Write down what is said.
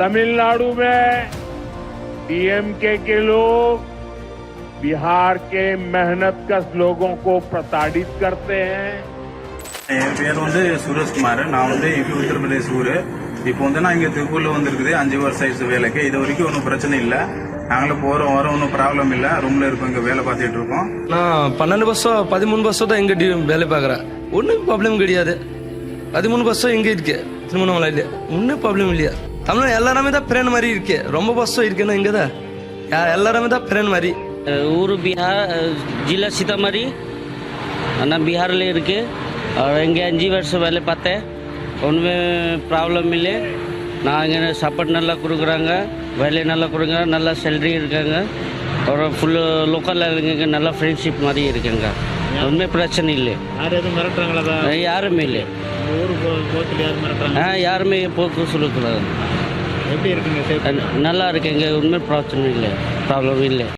तमिलनाडु में डीएमके के लोग बिहार के मेहनतकश लोगों को प्रताड़ित करते हैं। என் பேர் சுரேஷ்குமார். நான் யூபி உத்தரப்பிரதேச ஊர். இப்போ நான் இங்கே திருப்பூர்ல வந்திருக்குது 5 வருஷம் ஆயிடுச்சு வேலைக்கு. இது வரைக்கும் ஒன்றும் பிரச்சனை இல்லை. நாங்களும் போறோம் வரோம், ஒன்றும் ப்ராப்ளம் இல்லை. ரூம்ல இருக்கோம், இங்கே வேலை பார்த்துட்டு இருக்கோம். நான் 12 வருஷம் 13 வருஷம் தான் இங்கே வேலை பார்க்குறேன். ஒன்றும் ப்ராப்ளம் கிடையாது. 13 வருஷம் இங்கே இருக்கு திருமணமலையில. ஒன்றும் ப்ராப்ளம் இல்லையா. தமிழ் எல்லாருமே தான் பிறன் மாதிரி இருக்கு. ரொம்ப வருஷம் இருக்குன்னா இங்கே தான் எல்லாருமே தான் பிறன் மாதிரி. ஊர் பிஹார், ஜில்லா சீதாமढ़ी. நான் பிஹாரில் இருக்கு. இங்கே 5 வருஷம் வேலை பார்த்தேன். ஒன்றுமே ப்ராப்ளம் இல்லை. நான் இங்கே சாப்பாடு நல்லா கொடுக்குறாங்க, வேலை நல்லா கொடுக்குறாங்க, நல்லா சேலரி இருக்காங்க. ஒரு ஃபுல்லு லோக்கலில் இங்கே நல்லா ஃப்ரெண்ட்ஷிப் மாதிரி இருக்குங்க. ஒன்றுமே பிரச்சனை இல்லை. யாருமே இல்லை. யாருமே போக்கு சொல்லக்கூடாது. நல்லா இருக்குங்க. ஒன்றுமே பிரச்சனை இல்லை, ப்ராப்ளம் இல்லை.